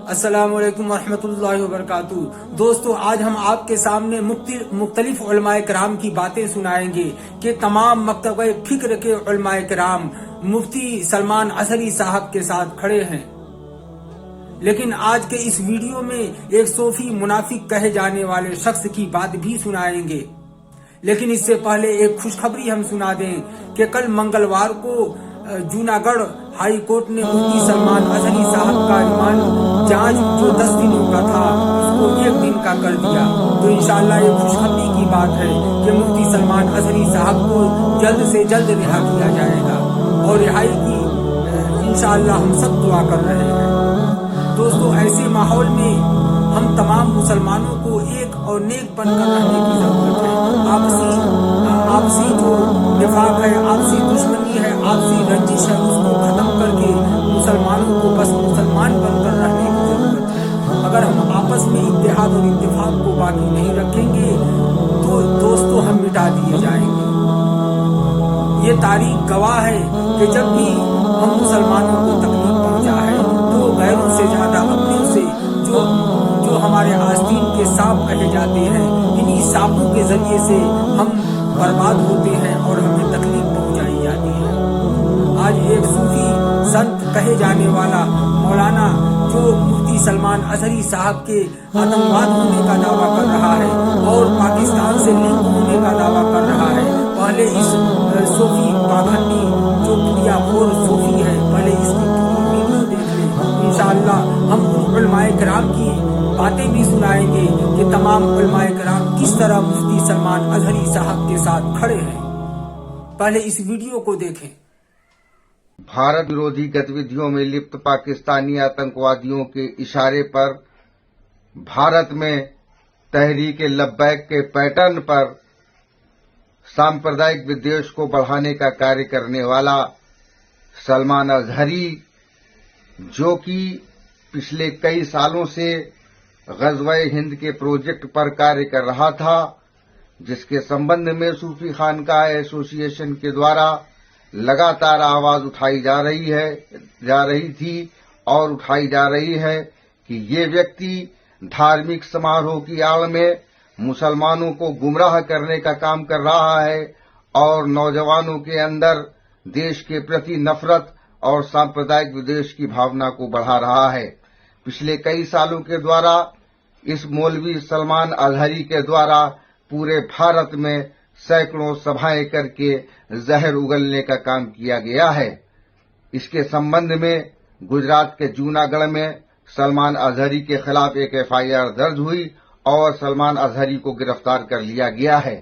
अस्सलामुअलैकुम वरहमतुल्लाहि वबरकातुहू। दोस्तों, आज हम आपके सामने मुख्तलिफ उलमाए किराम की बातें सुनाएंगे कि तमाम मकतब फिक्र के उलमाए किराम मुफ्ती सलमान अजहरी साहब के साथ खड़े हैं। लेकिन आज के इस वीडियो में एक सूफी मुनाफिक कहे जाने वाले शख्स की बात भी सुनाएंगे। लेकिन इससे पहले एक खुशखबरी हम सुना दें कि कल मंगलवार को जूनागढ़ हाई कोर्ट ने मुफ्ती सलमान अजहरी साहब का रिमांड जांच जो 10 दिनों का था उसको 1 दिन का कर दिया। तो इंशाअल्लाह ये खुशखबरी की बात है कि मुफ्ती सलमान अजहरी साहब को जल्द से जल्द रिहा किया जाएगा और रिहाई की इंशाअल्लाह हम सब दुआ कर रहे हैं। दोस्तों, ऐसे माहौल में हम तमाम मुसलमानों को एक और नेक बनकर रहने की जरूरत है। आपसी जो निफाक है, आपसी दुश्मनी है, आपसी रंजिश है, उसको खत्म करके मुसलमानों को बस मुसलमान बनकर रहने की जरूरत है। अगर हम आपस में इत्तेहाद और इत्तेफाक को बाकी नहीं रखेंगे तो दोस्तों हम मिटा दिए जाएंगे। ये तारीख गवाह है कि जब भी हम मुसलमानों को तकलीफ पहुंचा है तो गैरों से ज्यादा अपनों से जो हमारे आस्तीन के सांप कहे जाते हैं, इन्हीं सांपों के जरिए से हम बर्बाद होते हैं और हमें तकलीफ पहुंचाई जाती है। आज एक सूफी संत कहे जाने वाला मौलाना जो मुफ्ती सलमान अजहरी साहब के आतंकवाद होने का दावा कर रहा है और पाकिस्तान से लिंक होने का दावा कर रहा है, पहले इस सूफी पाखंडी जो पुड़ियाखोर सूफी है, पहले इसकी पूरी वीडियो देख लें। इंशाअल्लाह हम उन उलमाए किराम की बातें भी सुनाएंगे कि तमाम उलमाए किराम किस तरह मुफ्ती सलमान अजहरी साहब के साथ खड़े हैं। पहले इस वीडियो को देखें। भारत विरोधी गतिविधियों में लिप्त पाकिस्तानी आतंकवादियों के इशारे पर भारत में तहरीक लब्बैक के पैटर्न पर सांप्रदायिक विद्वेष को बढ़ाने का कार्य करने वाला सलमान अजहरी, जो कि पिछले कई सालों से ग़ज़वा-ए हिंद के प्रोजेक्ट पर कार्य कर रहा था, जिसके संबंध में सूफी खानकाह एसोसिएशन के द्वारा लगातार आवाज उठाई जा रही थी और उठाई जा रही है कि ये व्यक्ति धार्मिक समारोह की आड़ में मुसलमानों को गुमराह करने का काम कर रहा है और नौजवानों के अंदर देश के प्रति नफरत और सांप्रदायिक विद्वेष की भावना को बढ़ा रहा है। पिछले कई सालों के द्वारा इस मौलवी सलमान अजहरी के द्वारा पूरे भारत में सैकड़ों सभाएं करके जहर उगलने का काम किया गया है। इसके संबंध में गुजरात के जूनागढ़ में सलमान अजहरी के खिलाफ एक एफआईआर दर्ज हुई और सलमान अजहरी को गिरफ्तार कर लिया गया है।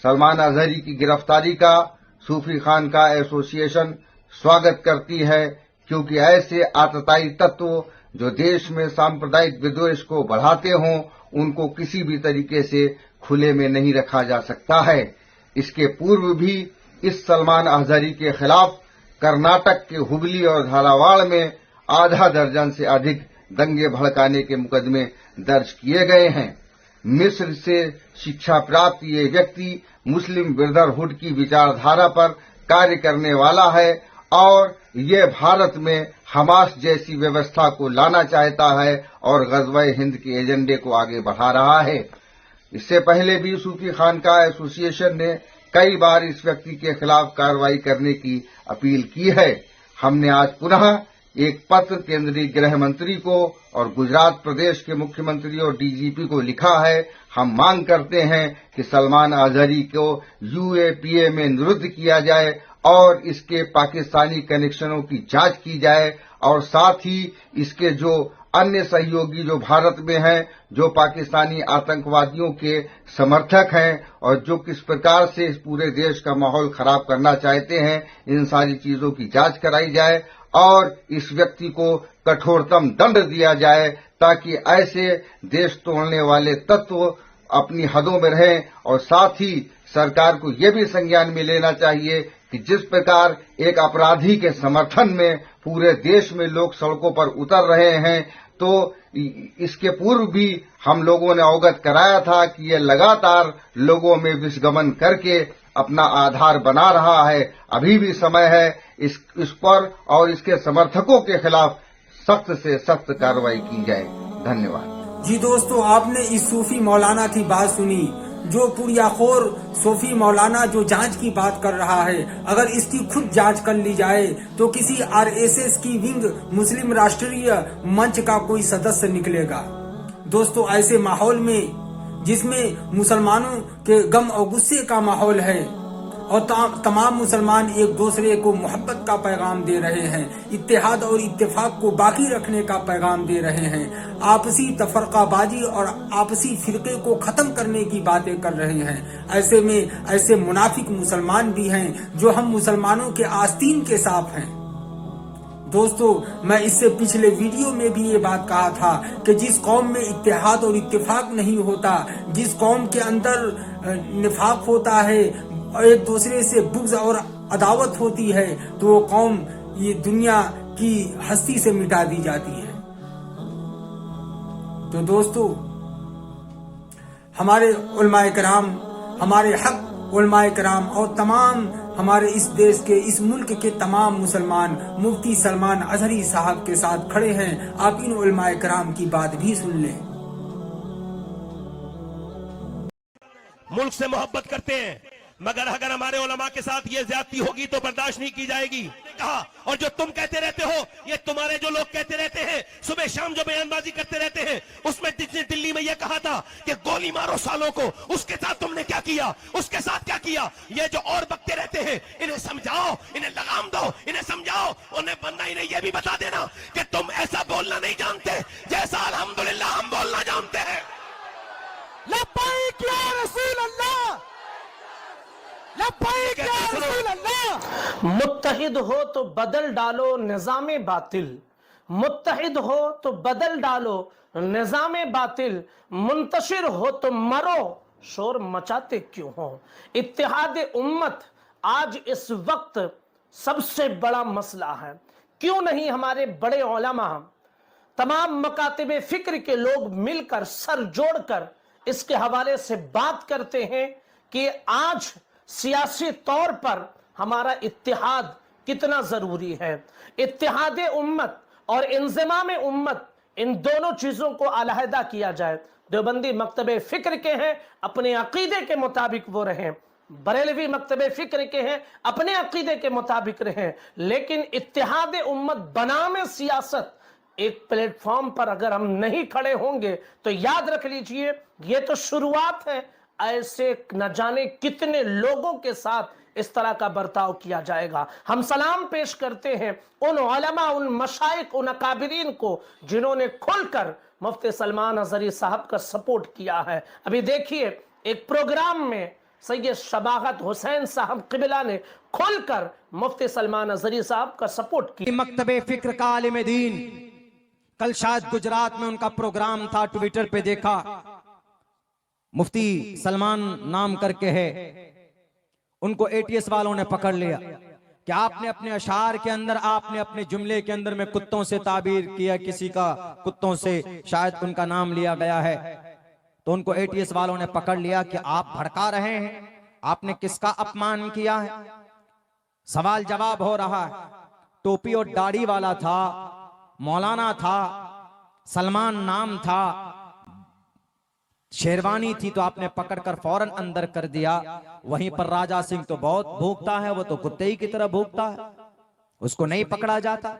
सलमान अजहरी की गिरफ्तारी का सूफी खानकाह एसोसिएशन स्वागत करती है, क्योंकि ऐसे आतताई तत्व जो देश में सांप्रदायिक विद्वेष को बढ़ाते हों, उनको किसी भी तरीके से खुले में नहीं रखा जा सकता है। इसके पूर्व भी इस सलमान अजहरी के खिलाफ कर्नाटक के हुबली और झालावाड़ में आधा दर्जन से अधिक दंगे भड़काने के मुकदमे दर्ज किए गए हैं। मिस्र से शिक्षा प्राप्त ये व्यक्ति मुस्लिम ब्रदरहुड की विचारधारा पर कार्य करने वाला है और ये भारत में हमास जैसी व्यवस्था को लाना चाहता है और ग़ज़वा-ए हिंद के एजेंडे को आगे बढ़ा रहा है। इससे पहले भी सूफी खानकाह एसोसिएशन ने कई बार इस व्यक्ति के खिलाफ कार्रवाई करने की अपील की है। हमने आज पुनः एक पत्र केंद्रीय गृह मंत्री को और गुजरात प्रदेश के मुख्यमंत्री और डीजीपी को लिखा है। हम मांग करते हैं कि सलमान अजहरी को यूएपीए में निरुद्ध किया जाए और इसके पाकिस्तानी कनेक्शनों की जांच की जाए और साथ ही इसके जो अन्य सहयोगी जो भारत में हैं, जो पाकिस्तानी आतंकवादियों के समर्थक हैं और जो किस प्रकार से इस पूरे देश का माहौल खराब करना चाहते हैं, इन सारी चीजों की जांच कराई जाए और इस व्यक्ति को कठोरतम दंड दिया जाए, ताकि ऐसे देश तोड़ने वाले तत्व अपनी हदों में रहें। और साथ ही सरकार को यह भी संज्ञान में लेना चाहिए कि जिस प्रकार एक अपराधी के समर्थन में पूरे देश में लोग सड़कों पर उतर रहे हैं, तो इसके पूर्व भी हम लोगों ने अवगत कराया था कि ये लगातार लोगों में विषगमन करके अपना आधार बना रहा है। अभी भी समय है इस पर और इसके समर्थकों के खिलाफ सख्त से सख्त कार्रवाई की जाए। धन्यवाद। जी दोस्तों, आपने इस सूफी मौलाना की बात सुनी, जो पुरियाखोर सूफी मौलाना जो जांच की बात कर रहा है। अगर इसकी खुद जांच कर ली जाए तो किसी आरएसएस की विंग मुस्लिम राष्ट्रीय मंच का कोई सदस्य निकलेगा। दोस्तों, ऐसे माहौल में जिसमें मुसलमानों के गम और गुस्से का माहौल है और तमाम मुसलमान एक दूसरे को मोहब्बत का पैगाम दे रहे हैं, इत्तेहाद और इत्तेफाक को बाकी रखने का पैगाम दे रहे हैं, आपसी तफरकाबाजी और आपसी फिरके को खत्म करने की बातें कर रहे हैं, ऐसे में ऐसे मुनाफिक मुसलमान भी हैं जो हम मुसलमानों के आस्तीन के सांप हैं। दोस्तों, मैं इससे पिछले वीडियो में भी ये बात कहा था कि जिस कौम में इत्तेहाद और इत्तेफाक नहीं होता, जिस कौम के अंदर निफाक होता है और एक दूसरे से बुग़्ज़ और अदावत होती है, तो वो कौम ये दुनिया की हस्ती से मिटा दी जाती है। तो दोस्तों, हमारे उलमाए कराम, हमारे हक उलमाए कराम और तमाम हमारे इस देश के, इस मुल्क के तमाम मुसलमान मुफ्ती सलमान अजहरी साहब के साथ खड़े हैं। आप इन उलमाए कराम की बात भी सुन लें। मुल्क से मोहब्बत करते हैं, मगर अगर हमारे उलमा के साथ ये ज्यादती होगी तो बर्दाश्त नहीं की जाएगी। कहा, और जो तुम कहते रहते हो, ये तुम्हारे जो लोग कहते रहते हैं, सुबह शाम जो बयानबाजी करते रहते हैं, उसमें दिल्ली में ये कहा था कि गोली मारो सालों को, उसके साथ तुमने क्या किया, उसके साथ क्या किया। ये जो और बकते रहते हैं, इन्हें समझाओ, इन्हें लगाम दो, इन्हें समझाओ, उन्हें बनना, इन्हें यह भी बता देना कि तुम ऐसा बोलना नहीं जानते जैसा अल्हम्दुलिल्लाह हम बोलना जानते हैं। लब्बैक या रसूल अल्लाह, लब्बैक या रसूल अल्लाह। मुत्तहिद हो तो बदल डालो निज़ामे बातिल, मुत्तहिद हो तो बदल डालो निज़ामे बातिल, मुंतशिर हो तो मरो, शोर मचाते क्यों हो। इत्तेहाद उम्मत आज इस वक्त सबसे बड़ा मसला है। क्यों नहीं हमारे बड़े उलमा, तमाम मकातिब फिक्र के लोग मिलकर सर जोड़कर इसके हवाले से बात करते हैं कि आज सियासी तौर पर हमारा इत्तेहाद कितना जरूरी है। इत्तेहाद उम्मत और इंज़िमाम उम्मत, इन दोनों चीजों को अलहदा किया जाए। देवबंदी मकतबे फिक्र के हैं, अपने अकीदे के मुताबिक वो रहें, बरेलवी मकतबे फिक्र के हैं, अपने अकीदे के मुताबिक रहें, लेकिन इत्तेहाद उम्मत बनामे सियासत एक प्लेटफॉर्म पर अगर हम नहीं खड़े होंगे तो याद रख लीजिए, ये तो शुरुआत है। ऐसे न जाने कितने लोगों के साथ इस तरह का बर्ताव किया जाएगा। हम सलाम पेश करते हैं उन उलमा, उन मशाइख, उन अकाबिरीन को जिन्होंने खुलकर मुफ्ती सलमान अजहरी साहब का सपोर्ट किया है। अभी देखिए, एक प्रोग्राम में सैयद शबागत हुसैन साहब क़िबला ने खुलकर मुफ्ती सलमान अजहरी साहब का सपोर्ट किया। मकतबे फिक्र का आलिम दीन, कल शायद गुजरात में उनका प्रोग्राम था, ट्विटर पे देखा, मुफ्ती सलमान नाम करके है, उनको एटीएस वालों ने पकड़ लिया कि आपने अपने अशार के अंदर, आपने अपने जुमले के अंदर में कुत्तों से ताबीर किया, किसी का कुत्तों से शायद उनका नाम लिया गया है। तो उनको एटीएस वालों ने पकड़ लिया कि आप भड़का रहे हैं, आपने किसका अपमान किया है। सवाल जवाब हो रहा है। टोपी और दाढ़ी वाला था, मौलाना था, सलमान नाम था, शेरवानी थी, तो आपने पकड़कर फौरन अंदर कर दिया। वहीं पर राजा सिंह तो बहुत भूखता है, वो तो कुत्ते ही की तरह भूखता है, उसको नहीं पकड़ा जाता।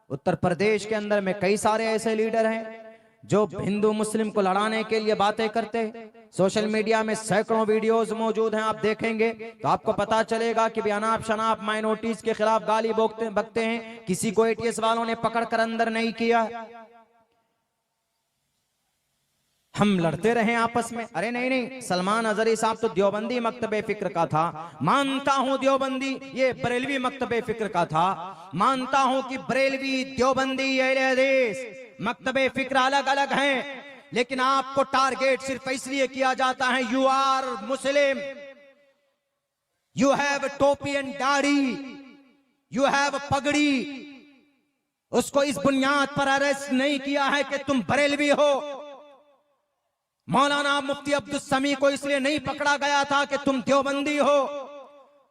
उत्तर प्रदेश के अंदर में कई सारे ऐसे लीडर हैं जो हिंदू मुस्लिम को लड़ाने के लिए बातें करते हैं। सोशल मीडिया में सैकड़ों वीडियोस मौजूद हैं, आप देखेंगे तो आपको पता चलेगा कि भी अनाप शनाप माइनॉरिटीज के खिलाफ गाली बकते हैं। किसी को एटीएस वालों ने पकड़कर अंदर नहीं किया। हम लड़ते रहे आपस में, अरे नहीं नहीं, सलमान अजहरी साहब तो देवबंदी मकतबे फिक्र का था, मानता हूं देवबंदी ये बरेलवी मकतबे फिक्र का था, मानता हूं कि बरेलवी, देवबंदी, अहले हदीस मकतबे फिक्र अलग अलग हैं, लेकिन आपको टारगेट सिर्फ इसलिए किया जाता है, you are Muslim, you have topi and dadhi, you have pagdi. उसको इस बुनियाद पर अरेस्ट नहीं किया है कि तुम बरेलवी हो। मौलाना मुफ्ती अब्दुल समी को इसलिए नहीं पकड़ा गया था कि तुम देवबंदी हो।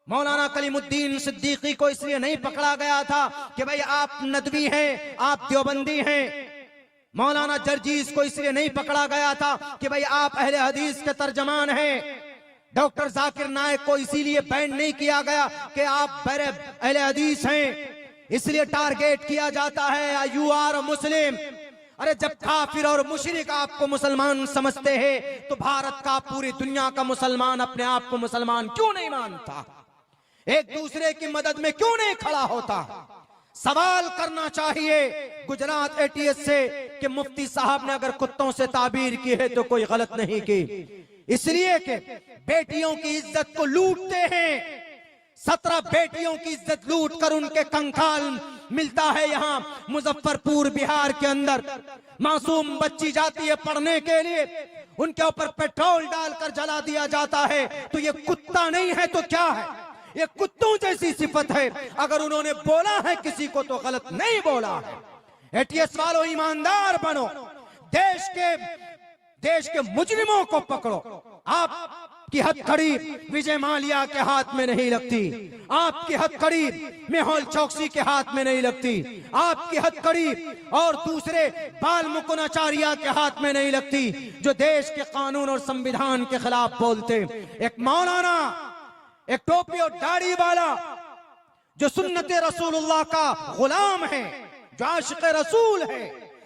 मौलाना कलीमुद्दीन सिद्दीकी को इसलिए नहीं पकड़ा गया था कि भाई आप नदवी हैं, आप देवबंदी हैं। मौलाना जर्जीस को इसलिए नहीं पकड़ा गया था कि भाई आप अहले हदीस के तर्जमान हैं। डॉक्टर जाकिर नायक को इसीलिए बैन नहीं किया गया कि आप अहले हदीस हैं, इसलिए टारगेट किया जाता है यू आर मुस्लिम। अरे जब काफिर और मुशरिक आपको मुसलमान समझते हैं तो भारत का, पूरी दुनिया का मुसलमान अपने आप को मुसलमान क्यों नहीं मानता? एक दूसरे की मदद में क्यों नहीं खड़ा होता? सवाल करना चाहिए गुजरात एटीएस से कि मुफ्ती साहब ने अगर कुत्तों से ताबीर की है तो कोई गलत नहीं की, इसलिए कि बेटियों की इज्जत को लूटते हैं। 17 बेटियों की इज्जत लूट कर उनके कंकाल मिलता है यहाँ मुजफ्फरपुर बिहार के अंदर। मासूम बच्ची जाती है पढ़ने के लिए, उनके ऊपर पेट्रोल डालकर जला दिया जाता है। तो ये कुत्ता नहीं है तो क्या है? ये कुत्तों जैसी सिफत है। अगर उन्होंने बोला है किसी को तो गलत नहीं बोला है। एटीएस वालों ईमानदार बनो, देश के मुजरिमों को पकड़ो। आपकी हथकड़ी विजय माल्या के हाथ में नहीं लगती, आपकी हथकड़ी मेहुल चौकसी के हाथ में नहीं लगती, आपकी हथकड़ी और दूसरे बाल मुकुंदाचार्य के हाथ में नहीं लगती जो देश के कानून और संविधान के खिलाफ बोलते। एक मौलाना, एक टोपी और दाढ़ी वाला जो सुन्नत रसूलुल्लाह का गुलाम है, जो आशिक रसूल है,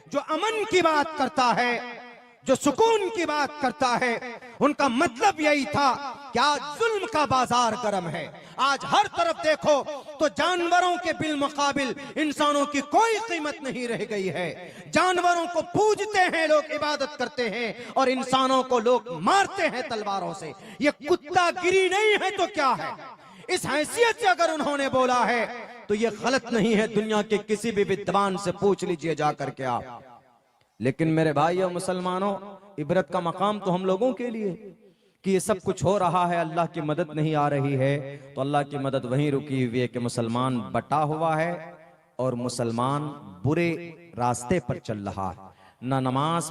जो अमन की बात करता है, जो सुकून की बात करता है, उनका मतलब यही था कि आज जुल्म का बाजार गर्म है। आज हर तरफ देखो तो जानवरों के बिल मुकाबिल इंसानों की कोई कीमत नहीं रह गई है। जानवरों को पूजते हैं लोग, इबादत करते हैं, और इंसानों को लोग मारते हैं तलवारों से। ये कुत्तागिरी नहीं है तो क्या है? इस हैसियत से अगर उन्होंने बोला है तो ये गलत नहीं है। दुनिया के किसी भी विद्वान से पूछ लीजिए जाकर के आप। लेकिन मेरे भाइयों मुसलमानों, इबरत का मकाम तो हम लोगों के लिए कि ये सब कुछ हो रहा है, अल्लाह की मदद नहीं आ रही है। तो अल्लाह की मदद वहीं रुकी हुई है कि मुसलमान बटा हुआ है और मुसलमान बुरे रास्ते पर चल रहा है। ना नमाज